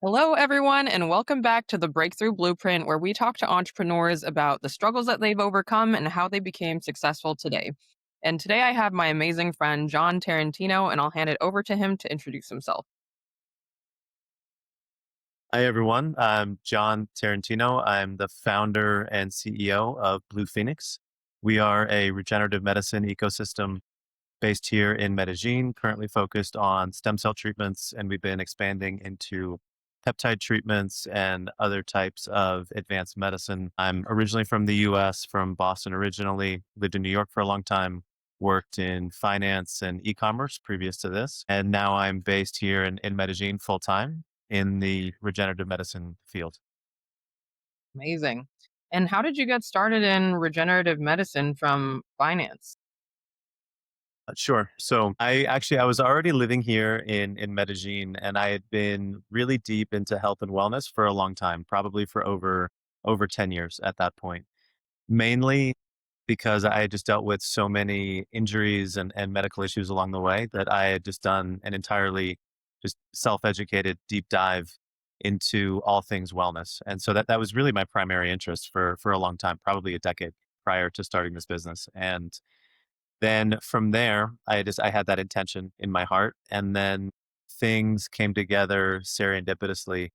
Hello, everyone, and welcome back to the Breakthrough Blueprint, where we talk to entrepreneurs about the struggles that they've overcome and how they became successful today. And today I have my amazing friend, John Tarantino, and I'll hand it over to him to introduce himself. Hi, everyone. I'm John Tarantino. I'm the founder and CEO of Blue Phoenix. We are a regenerative medicine ecosystem based here in Medellin, currently focused on stem cell treatments, and we've been expanding into peptide treatments and other types of advanced medicine. I'm originally from the US, from Boston originally, lived in New York for a long time, worked in finance and e-commerce previous to this, and now I'm based here in Medellin full time in the regenerative medicine field. Amazing. And how did you get started in regenerative medicine from finance? Sure. So I was already living here in Medellin, and I had been really deep into health and wellness for a long time, probably for over 10 years at that point. Mainly because I had just dealt with so many injuries and medical issues along the way that I had just done an entirely just self-educated deep dive into all things wellness. And so that was really my primary interest for a long time, probably a decade prior to starting this business. And then from there, I had that intention in my heart, and then things came together serendipitously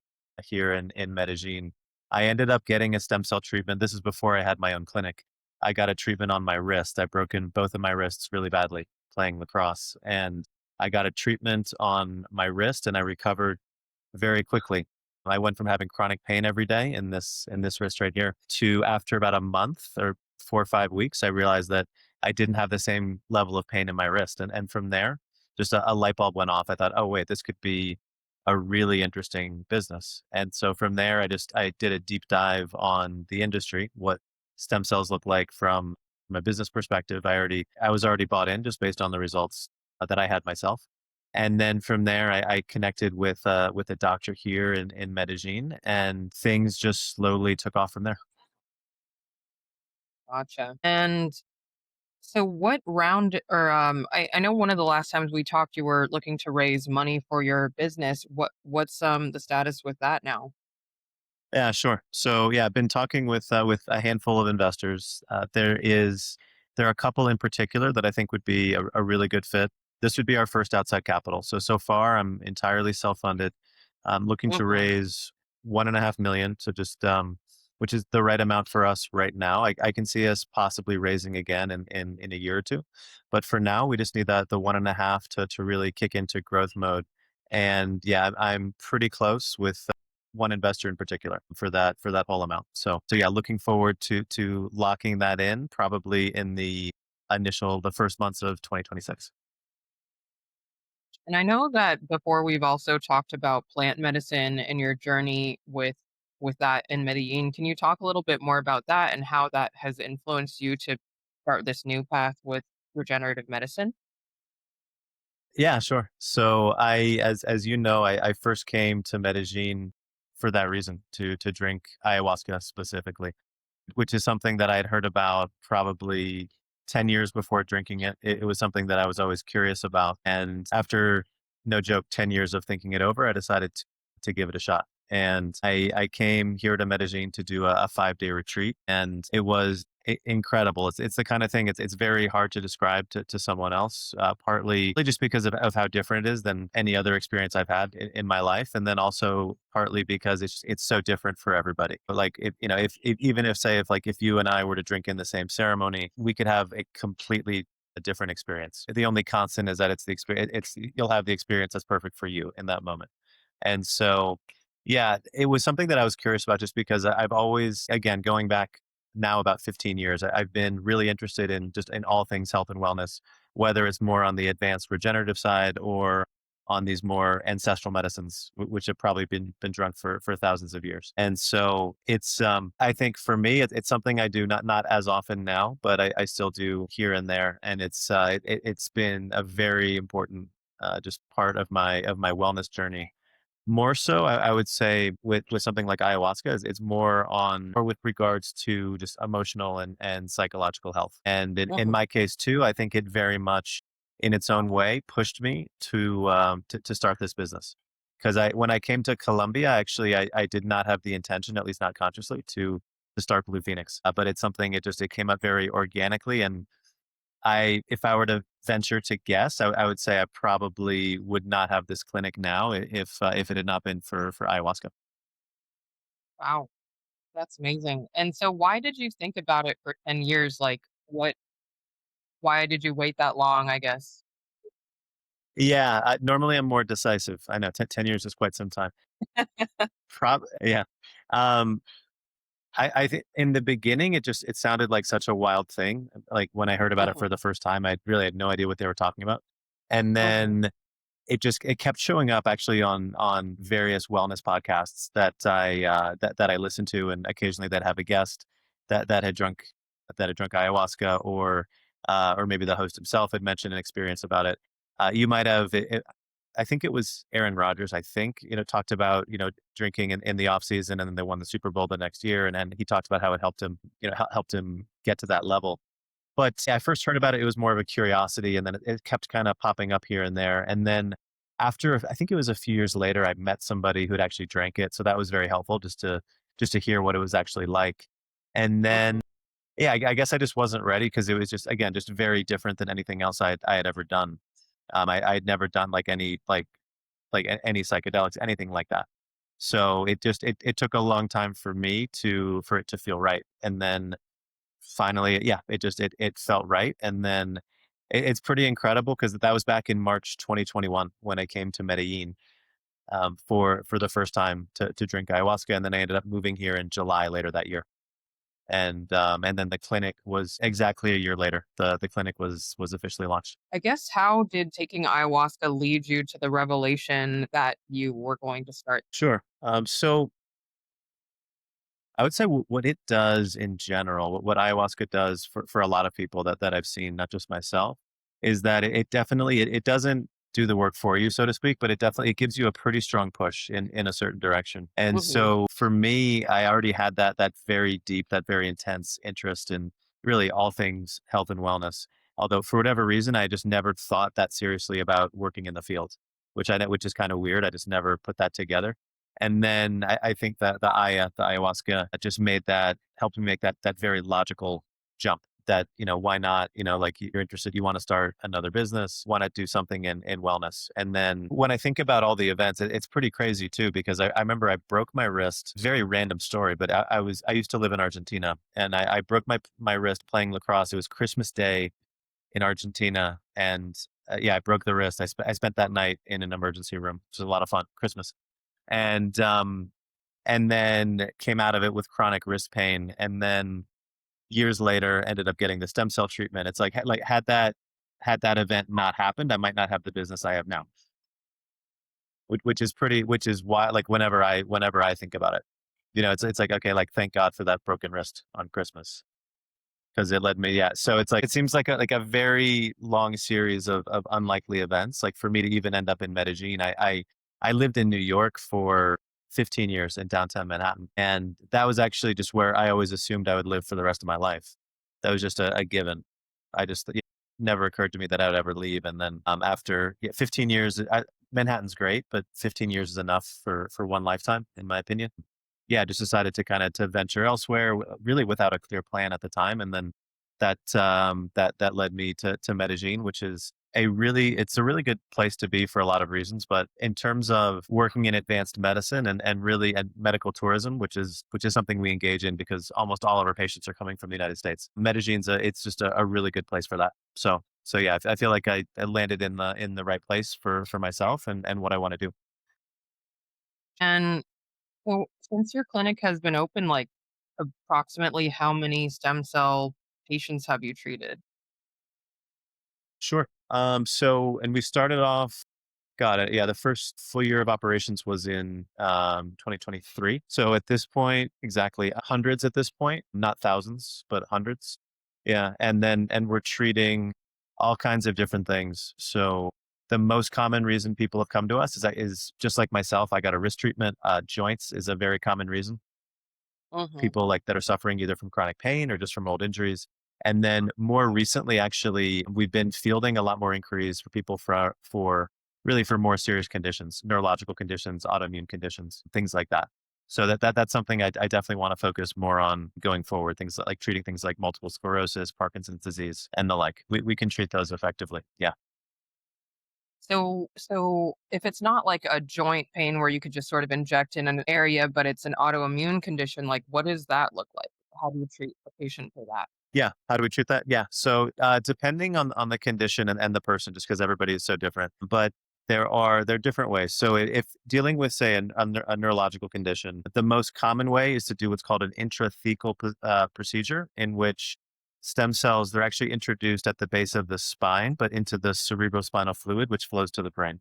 here in Medellin. I ended up getting a stem cell treatment. This is before I had my own clinic. I got a treatment on my wrist. I broken both of my wrists really badly playing lacrosse, and I got a treatment on my wrist, and I recovered very quickly. I went from having chronic pain every day in this wrist right here to after about a month or 4 or 5 weeks, I realized that I didn't have the same level of pain in my wrist. And from there, just a light bulb went off. I thought, oh wait, this could be a really interesting business. And so from there, I did a deep dive on the industry, what stem cells look like from a business perspective. I was already bought in just based on the results that I had myself. And then from there, I connected with a doctor here in Medellin, and things just slowly took off from there. Gotcha. And so, what round, or I know one of the last times we talked, you were looking to raise money for your business. What's the status with that now? Yeah, sure. So yeah, I've been talking with a handful of investors. There are a couple in particular that I think would be a really good fit. This would be our first outside capital. So far, I'm entirely self funded. I'm looking to Hmm. raise 1.5 million. So just which is the right amount for us right now. I can see us possibly raising again in a year or two, but for now, we just need that the 1.5 to really kick into growth mode. And yeah, I'm pretty close with one investor in particular for that whole amount. So yeah, looking forward to locking that in probably in the first months of 2026. And I know that before we've also talked about plant medicine and your journey with that in Medellin. Can you talk a little bit more about that and how that has influenced you to start this new path with regenerative medicine? Yeah, sure. So as you know, I first came to Medellin for that reason, to drink ayahuasca specifically, which is something that I had heard about probably 10 years before drinking it. It was something that I was always curious about. And after, no joke, 10 years of thinking it over, I decided to give it a shot. And I came here to Medellin to do a 5 day retreat, and it was incredible. It's the kind of thing, it's very hard to describe to someone else, partly just because of how different it is than any other experience I've had in my life. And then also partly because it's so different for everybody. But like, if even if say, if you and I were to drink in the same ceremony, we could have a completely a different experience. The only constant is that it's the experience. You'll have the experience that's perfect for you in that moment. And so, yeah, it was something that I was curious about just because I've always, again, going back now about 15 years, I've been really interested in just in all things health and wellness, whether it's more on the advanced regenerative side or on these more ancestral medicines, which have probably been drunk for thousands of years. And so I think for me, it's something I do not as often now, but I still do here and there. And it's been a very important just part of my wellness journey. More so, I would say with something like ayahuasca, it's more on or with regards to just emotional and psychological health. And in Hmm. my case too, I think it very much in its own way pushed me to start this business. because when I came to Colombia, actually, I did not have the intention, at least not consciously, to start Blue Phoenix. But it's something it came up very organically, and if I were to venture to guess, I would say I probably would not have this clinic now if it had not been for ayahuasca. Wow, that's amazing. And so why did you think about it for 10 years? Like, why did you wait that long, I guess? Yeah, normally I'm more decisive. I know 10 years is quite some time. Yeah. Um, I think in the beginning, it sounded like such a wild thing. Like when I heard about it for Mhm, the first time, I really had no idea what they were talking about. And mhm, then it kept showing up actually on various wellness podcasts that I listen to, and occasionally that have a guest that had drunk ayahuasca, or maybe the host himself had mentioned an experience about it. You might have I think it was Aaron Rodgers, I think, talked about, drinking in the off season, and then they won the Super Bowl the next year. And he talked about how it helped him, helped him get to that level. But I first heard about it, it was more of a curiosity, and then it kept kind of popping up here and there. And then after, I think it was a few years later, I met somebody who had actually drank it. So that was very helpful, just to hear what it was actually like. And then, mhm. yeah, I guess I just wasn't ready because it was just, again, just very different than anything else I had ever done. I had never done like any psychedelics, anything like that. So it took a long time for it to feel right. And then finally, yeah, it felt right. And then it's pretty incredible because that was back in March 2021 when I came to Medellin, for the first time to drink ayahuasca, and then I ended up moving here in July later that year. And then the clinic was exactly a year later. The clinic was officially launched. I guess how did taking ayahuasca lead you to the revelation that you were going to start? Sure. So I would say what it does in general, what ayahuasca does for a lot of people that I've seen, not just myself, is that it definitely it doesn't do the work for you, so to speak, but it gives you a pretty strong push in a certain direction. And Mhm, so for me, I already had that very deep, that very intense interest in really all things health and wellness. Although for whatever reason, I just never thought that seriously about working in the field, which is kind of weird. I just never put that together. And then I think that the ayahuasca just helped me make that very logical jump that, why not, like you're interested, you want to start another business, want to do something in wellness. And then when I think about all the events, it's pretty crazy too, because I remember I broke my wrist, very random story, but I used to live in Argentina, and I broke my wrist playing lacrosse. It was Christmas Day in Argentina. And yeah, I broke the wrist. I spent that night in an emergency room, which was a lot of fun. Christmas. And, and then came out of it with chronic wrist pain, and then years later ended up getting the stem cell treatment. It's like had that event not happened, I might not have the business I have now, which is why, like, whenever I think about it, it's like, okay, like, thank God for that broken wrist on Christmas. 'Cause it led me, yeah. So it's like it seems like a very long series of unlikely events. Like, for me to even end up in Medellin, I lived in New York for 15 years in downtown Manhattan, and that was actually just where I always assumed I would live for the rest of my life. That was just a given. It never occurred to me that I would ever leave. And then, after, yeah, 15 years, Manhattan's great, but 15 years is enough for one lifetime, in my opinion. Yeah, just decided to to venture elsewhere, really without a clear plan at the time. And then that led me to Medellin, which is it's a really good place to be for a lot of reasons. But in terms of working in advanced medicine and medical tourism, which is something we engage in because almost all of our patients are coming from the United States. It's just a really good place for that. So yeah, I feel like I landed in the right place for myself and what I want to do. and well, since your clinic has been open, like, approximately how many stem cell patients have you treated? Sure. And we started off. Got it. Yeah, the first full year of operations was in 2023. So at this point, exactly hundreds at this point, not thousands, but hundreds. Yeah, and we're treating all kinds of different things. So the most common reason people have come to us is just like myself. I got a wrist treatment. Joints is a very common reason. Mhm, People like that are suffering either from chronic pain or just from old injuries. And then more recently, actually, we've been fielding a lot more inquiries for people for really for more serious conditions, neurological conditions, autoimmune conditions, things like that. So that's something I definitely want to focus more on going forward. Things like treating things like multiple sclerosis, Parkinson's disease, and the like. We can treat those effectively. Yeah. So if it's not like a joint pain where you could just sort of inject in an area, but it's an autoimmune condition, like what does that look like? How do you treat a patient for that? Yeah. How do we treat that? Yeah. So depending on the condition and the person, just because everybody is so different, but there are different ways. So if dealing with say a neurological condition, the most common way is to do what's called an intrathecal procedure, in which stem cells they're actually introduced at the base of the spine, but into the cerebrospinal fluid, which flows to the brain.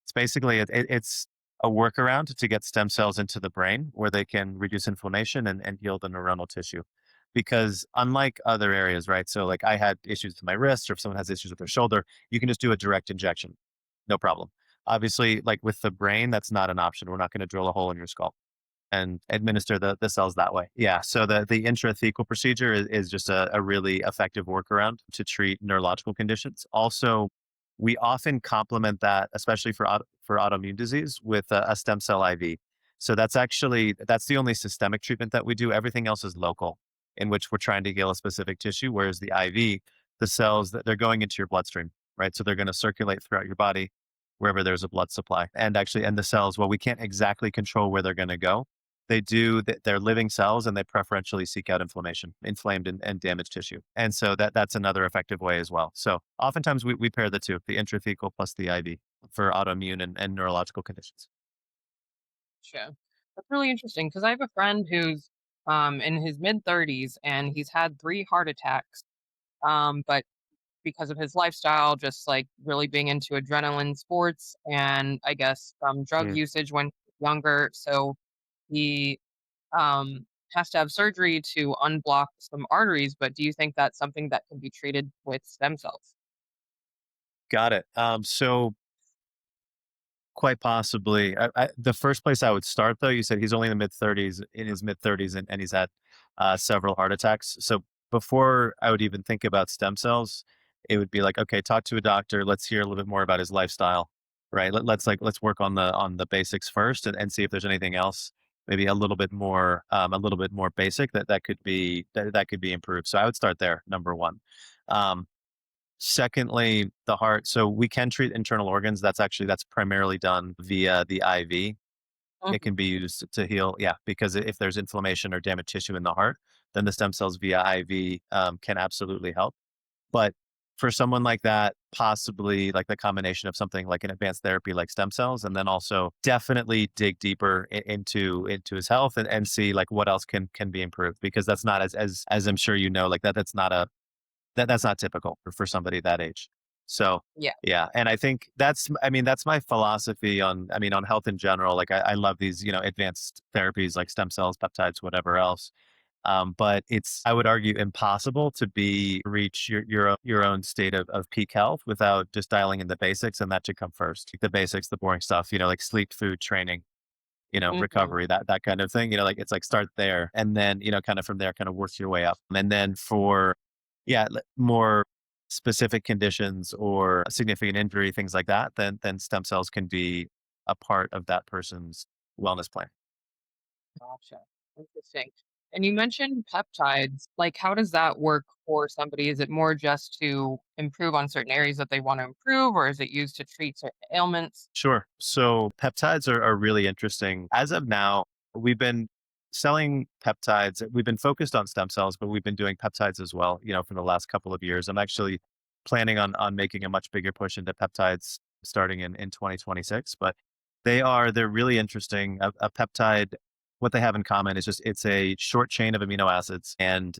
It's basically it's a workaround to get stem cells into the brain where they can reduce inflammation and heal the neuronal tissue. Because unlike other areas, right? So like I had issues with my wrist, or if someone has issues with their shoulder, you can just do a direct injection, no problem. Obviously, like with the brain, that's not an option. We're not going to drill a hole in your skull and administer the cells that way. Yeah. So the intrathecal procedure is just a really effective workaround to treat neurological conditions. Also, we often complement that, especially for autoimmune disease, with a stem cell IV. So that's the only systemic treatment that we do. Everything else is local, in which we're trying to heal a specific tissue. Whereas the IV, the cells that they're going into your bloodstream, right? So they're going to circulate throughout your body wherever there's a blood supply. And the cells, well, we can't exactly control where they're going to go. They're living cells, and they preferentially seek out inflamed and damaged tissue. And so that's another effective way as well. So oftentimes we pair the two, the intrathecal plus the IV for autoimmune and neurological conditions. Sure. That's really interesting because I have a friend who's in his mid 30s and he's had 3 heart attacks. But because of his lifestyle, just like really being into adrenaline sports and I guess drug Mm. usage when younger. So he has to have surgery to unblock some arteries. But do you think that's something that can be treated with stem cells? Got it. So quite possibly. The first place I would start, though, you said he's only in the mid-30s, in his mid-30s, and he's had several heart attacks. So before I would even think about stem cells, it would be like, okay, talk to a doctor. Let's hear a little bit more about his lifestyle, right? Let's work on the basics first, and see if there's anything else, maybe a little bit more basic that could be improved. So I would start there, number one. Um, Secondly, the heart. So we can treat internal organs. That's primarily done via the IV. It Mhm. can be used to heal, yeah, because if there's inflammation or damaged tissue in the heart, then the stem cells via IV can absolutely help. But for someone like that, possibly like the combination of something like an advanced therapy like stem cells, and then also definitely dig deeper into his health, and see like what else can be improved, because that's not as I'm sure you know, like that's not typical for somebody that age. So, Yeah. yeah, and I mean, that's my philosophy on health in general. Like I love these, advanced therapies like stem cells, peptides, whatever else. But it's, I would argue, impossible to reach your own state of peak health without just dialing in the basics, and that should come first. The basics, the boring stuff, like sleep, food, training, Hmm. recovery, that kind of thing. Like it's like start there, and then, kind of from there, kind of work your way up. And then for, yeah, more specific conditions or a significant injury, things like that, then stem cells can be a part of that person's wellness plan. Gotcha. Interesting. And you mentioned peptides. Like, how does that work for somebody? Is it more just to improve on certain areas that they want to improve, or is it used to treat certain ailments? Sure. So peptides are really interesting. As of now, we've been selling peptides. We've been focused on stem cells, but we've been doing peptides as well, for the last couple of years. I'm actually planning on making a much bigger push into peptides starting in 2026. But they're really interesting. A peptide, what they have in common is just it's a short chain of amino acids, and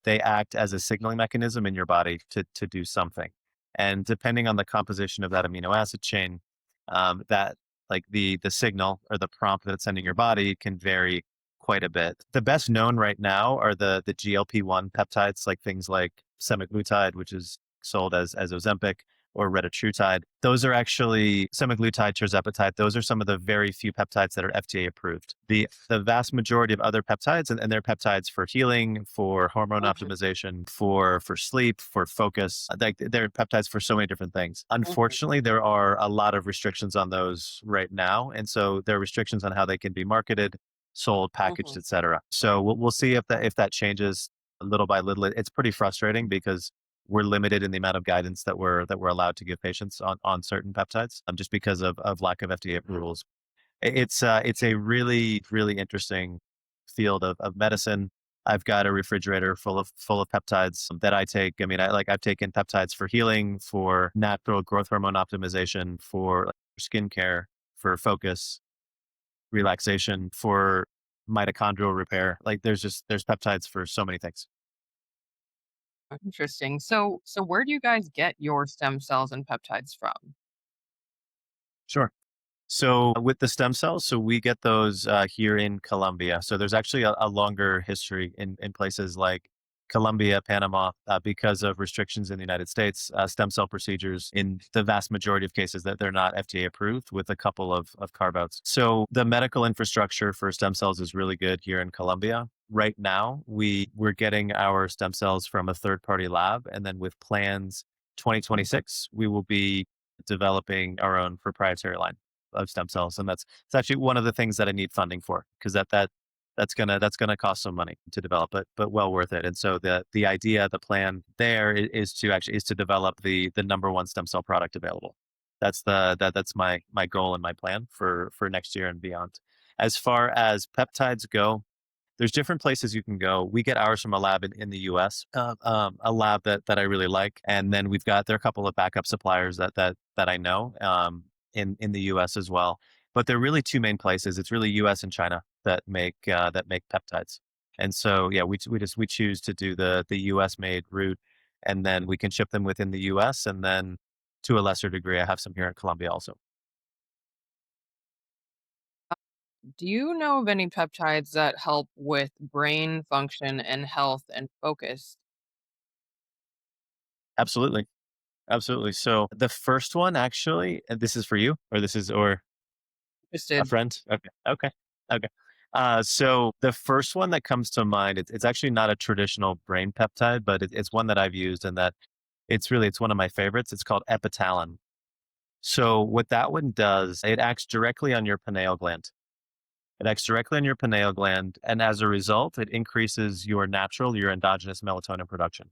they act as a signaling mechanism in your body to do something. And depending on the composition of that amino acid chain, that like the signal or the prompt that it's sending your body can vary quite a bit. The best known right now are the GLP-1 peptides, like things like semaglutide, which is sold as Ozempic, or retatrutide. Those are actually semaglutide, tirzepatide. Those are some of the very few peptides that are FDA approved. The vast majority of other peptides, and they're peptides for healing, for hormone Mhm, optimization, for sleep, for focus. Like they're peptides for so many different things. mhm, Unfortunately, there are a lot of restrictions on those right now, and so there are restrictions on how they can be marketed, sold, packaged, mhm. etc. So we'll see if that changes little by little. It's pretty frustrating because we're limited in the amount of guidance that we're allowed to give patients on certain peptides, just because of lack of FDA approvals. It's a really interesting field of medicine. I've got a refrigerator full of peptides that I take. I mean, I've taken peptides for healing, for natural growth hormone optimization, for like, skincare, for focus, relaxation, for mitochondrial repair. Like there's peptides for so many things. Interesting. So where do you guys get your stem cells and peptides from? Sure. So with the stem cells, so we get those here in Colombia. So there's actually a longer history in places like Colombia, Panama, because of restrictions in the United States. Stem cell procedures, in the vast majority of cases, that they're not FDA approved, with a couple of carve outs. So the medical infrastructure for stem cells is really good here in Colombia. Right now, we're getting our stem cells from a third party lab, and then with plans 2026, we will be developing our own proprietary line of stem cells, and that's it's actually one of the things that I need funding for, because that's gonna cost some money to develop, but well worth it. And so the idea, the plan there is to develop the number one stem cell product available. That's my goal and my plan for next year and beyond. As far as peptides go, there's different places you can go. We get ours from a lab in the US, a lab that I really like, and then there are a couple of backup suppliers that I know in the US as well. But there are really two main places. It's really US and China that make peptides. And so yeah, we choose to do the US made route, and then we can ship them within the US, and then to a lesser degree, I have some here in Colombia also. Do you know of any peptides that help with brain function and health and focus? Absolutely. Absolutely. So the first one, actually, and this is for you, or this is or a Interested. friend? Okay. Okay. Okay. So the first one that comes to mind, it's actually not a traditional brain peptide, but it's one that I've used, and that it's one of my favorites. It's called epitalin. So what that one does, it acts directly on your pineal gland. It acts directly on your pineal gland, and as a result, it increases your endogenous melatonin production.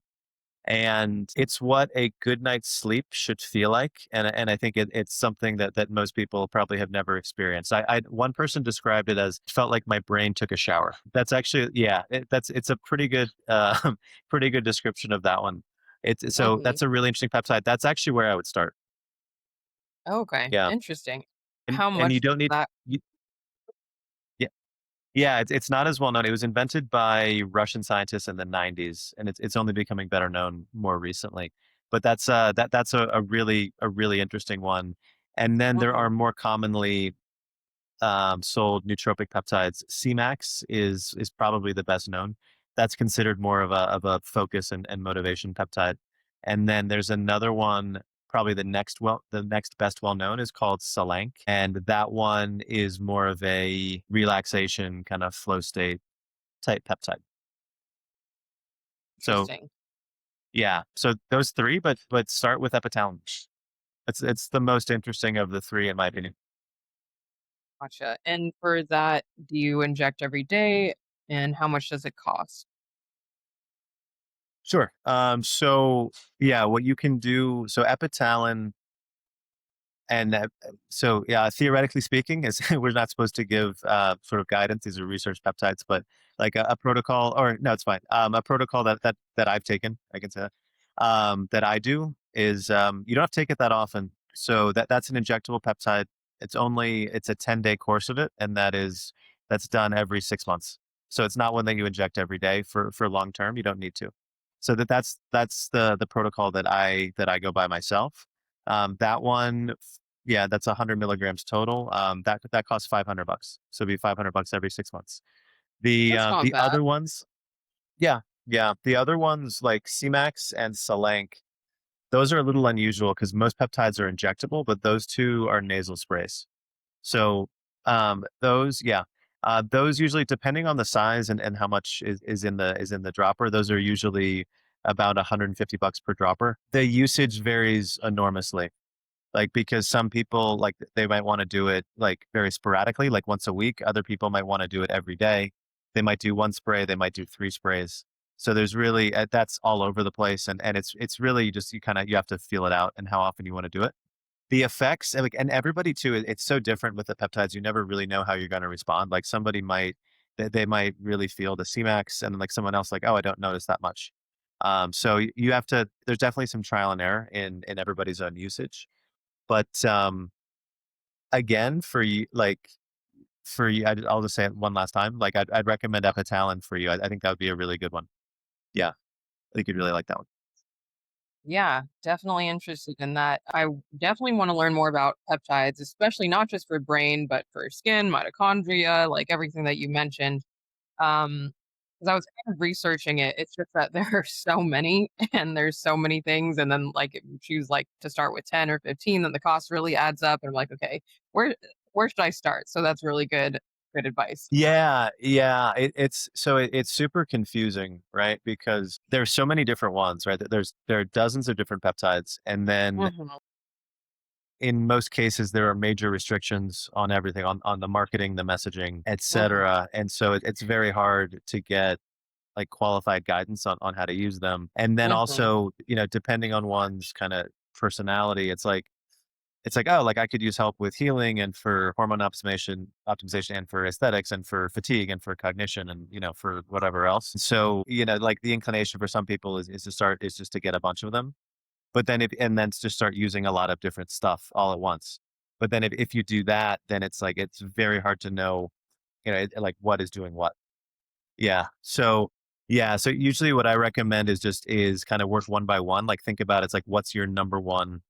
And it's what a good night's sleep should feel like, and I think it's something that most people probably have never experienced. One person described it as, felt like my brain took a shower. That's actually, yeah, it's a pretty good pretty good description of that one. It's so Mhm. that's a really interesting peptide. That's actually where I would start. Okay, Yeah, interesting. and How you much don't does need that you, yeah. Yeah, it's not as well known. It was invented by Russian scientists in the 90s, and it's only becoming better known more recently. But that's a really interesting one. And then there mhm, are more commonly sold nootropic peptides. Cmax is probably the best known. That's considered more of a focus and motivation peptide. And then there's another one, probably the next best well known, is called Salank, and that one is more of a relaxation kind of flow state type peptide. So interesting. yeah, so those three, but start with epitalin. It's the most interesting of the three, in my opinion. Gotcha. And for that, do you inject every day, and how much does it cost? Sure. So yeah, what you can do, so epitalin, and so yeah, theoretically speaking, is we're not supposed to give sort of guidance. These are research peptides, but like a protocol, or no, it's fine. A protocol that I've taken, I can say that I do is, you don't have to take it that often. So that's an injectable peptide. It's a 10-day course of it, and that's done every 6 months. So it's not one that you inject every day for long term. You don't need to. So that's the protocol that I go by myself. That one, yeah, that's 100 milligrams total. That costs $500. So it'd be $500 every 6 months. That's not The bad. other ones, yeah, yeah, the other ones like CMAX and Salank. Those are a little unusual because most peptides are injectable, but those two are nasal sprays. So, those yeah, those usually depending on the size and how much is in the dropper, those are usually about 150 bucks per dropper. The usage varies enormously, like, because some people, like, they might wanna do it, like, very sporadically, like, once a week. Other people might wanna do it every day. They might do 1 spray, they might do 3 sprays. So there's really that's all over the place, and it's really just you have to feel it out and how often you wanna do it. The effects and, like, and everybody too, it's so different with the peptides, you never really know how you're gonna respond. Like, somebody might they might really feel the Cmax, and then, like, someone else like, "Oh, I don't notice that much." So you have to there's definitely some trial and error in everybody's own usage. But, again, for you, I'll just say it one last time, like, I'd recommend Epitalin for you. I think that would be a really good one. Yeah, I think you'd really like that one. Yeah, definitely interested in that. Definitely want to learn more about peptides, especially not just for brain, but for skin, mitochondria, like everything that you mentioned. Because I was kind of researching it. It's just that there are so many and there's so many things. And then like if you choose like to start with 10 or 15, then the cost really adds up. And I'm like, okay, where where should I start? So that's really good advice. Yeah, yeah, it's super confusing, right? Because there's so many different ones, right? There are dozens of different peptides, and then Mhm, in most cases, there are major restrictions on everything, on the marketing, the messaging, mhm, etcetera, and so it's very hard to get, like, qualified guidance on how to use them. And then mhm, also, depending on one's kinda personality, it's like, "Oh, like, I could use help with healing and for hormone optimization and for aesthetics and for fatigue and for cognition and, for whatever else." So, like, the inclination for some people is just to get a bunch of them, but then to start using a lot of different stuff all at once. But then if you do that, then it's like it's very hard to know, like, what is doing what. Yeah, so usually what I recommend is kinda work one by one, like, think about it's like, what's your number one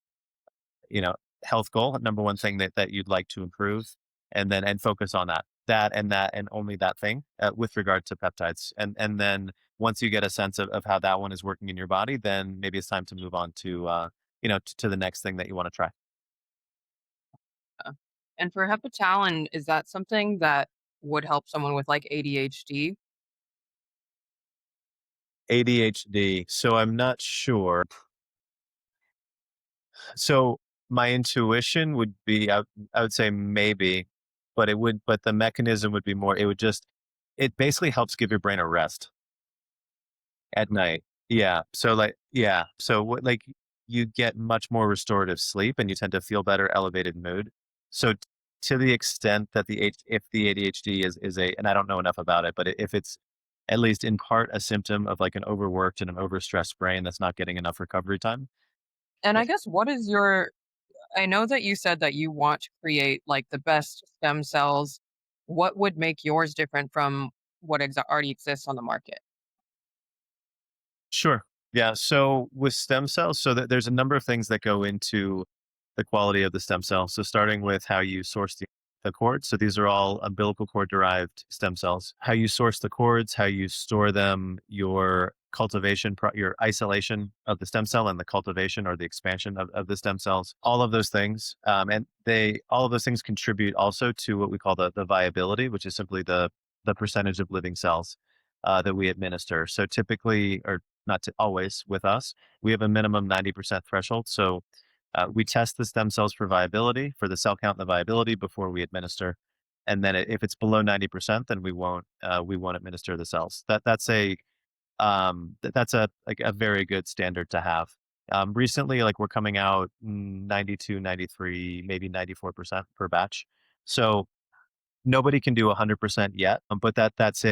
you know, health goal, number one thing that you'd like to improve, and focus on that. That and only that thing, with regard to peptides. And then once you get a sense of how that one is working in your body, then maybe it's time to move on to, to the next thing that you wanna try. uh, and for Hepatalin, is that something that would help someone with, like, ADHD? ADHD, so I'm not sure. So my intuition would be I would say maybe, but the mechanism would be more it basically helps give your brain a rest. At night. Yeah. So what you get much more restorative sleep and you tend to feel better, elevated mood. So to the extent that if the ADHD is and I don't know enough about it, but if it's at least in part a symptom of like an overworked and an overstressed brain that's not getting enough recovery time. And eh, I guess what is your I know that you said that you want to create, like, the best stem cells. What would make yours different from what already exists on the market? Sure. Yeah. So with stem cells, there's a number of things that go into the quality of the stem cell. So starting with how you source the cords. So these are all umbilical cord derived stem cells. How you source the cords, how you store them, your isolation of the stem cell and the cultivation or the expansion of the stem cells. All of those things, and they all of those things contribute also to what we call the viability, which is simply the percentage of living cells that we administer. So typically, or not to always with us, we have a minimum 90% threshold. So we test the stem cells for viability, for the cell count and the viability before we administer. And then if it's below 90%, then we won't administer the cells. That's a like a very good standard to have. Recently, like we're coming out 92, 93, maybe 94% per batch. So nobody can do 100% yet, but that's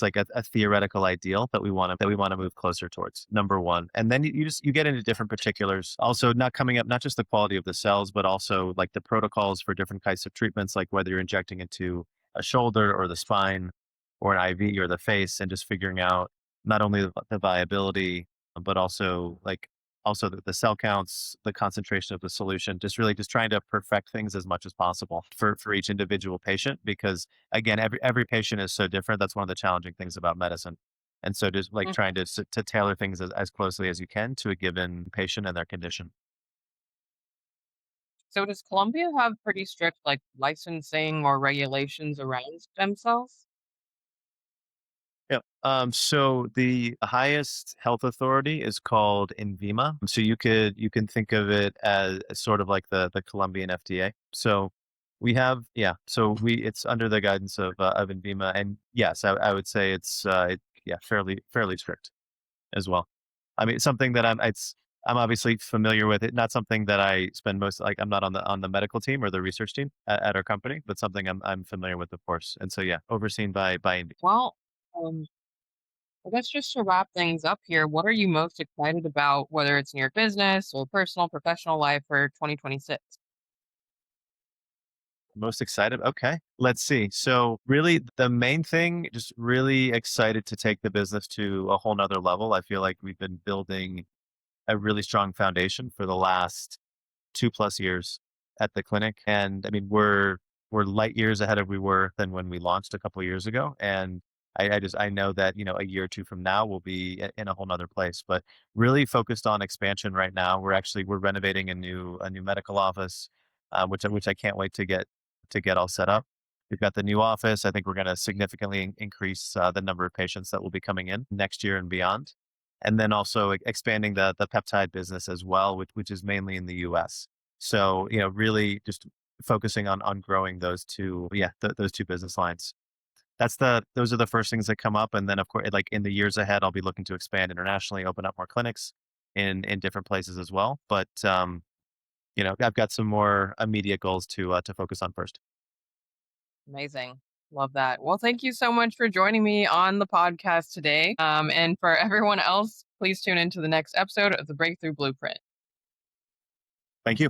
like a theoretical ideal that we wanna move closer towards, number 1. And then you get into different particulars, also not coming up not just the quality of the cells, but also, like, the protocols for different types of treatments, like whether you're injecting into a shoulder or the spine or an IV or the face, and just figuring out not only the viability, but also, the cell counts, the concentration of the solution, just really just trying to perfect things as much as possible for each individual patient, because again, every patient is so different. That's one of the challenging things about medicine. And so just like Mm. trying to tailor things as closely as you can to a given patient and their condition. So does Colombia have pretty strict like licensing or regulations around stem cells? Yeah. So the highest health authority is called INVIMA. So you can think of it as sort of like the Colombian FDA. So we have, yeah. So we it's under the guidance of INVIMA, and yes, I would say yeah, fairly strict as well. I mean, it's something that I'm obviously familiar with it. Not something that I spend most like I'm not on the medical team or the research team at our company, but something I'm familiar with, of course. And so yeah, overseen by INVIMA. Well, um, I guess just to wrap things up here, what are you most excited about, whether it's in your business or personal, professional life for 2026? Most excited? Okay. Let's see. So really the main thing, just really excited to take the business to a whole nother level. I feel like we've been building a really strong foundation for the last 2+ years at the clinic. And I mean, we're light years ahead of we were than when we launched a couple of years ago. And I know that, a year or two from now we'll be in a whole nother place. But really focused on expansion right now. We're renovating a new medical office, which I can't wait to get all set up. We've got the new office. I think we're going to significantly increase the number of patients that will be coming in next year and beyond, and then also expanding the peptide business as well, which is mainly in the U.S. So really just focusing on growing those two, yeah, those two business lines. Those are the first things that come up, and then of course, like in the years ahead, I'll be looking to expand internationally, open up more clinics in different places as well. But I've got some more immediate goals to focus on first. Amazing. Love that. Well, thank you so much for joining me on the podcast today. And for everyone else, please tune into the next episode of the Breakthrough Blueprint. Thank you.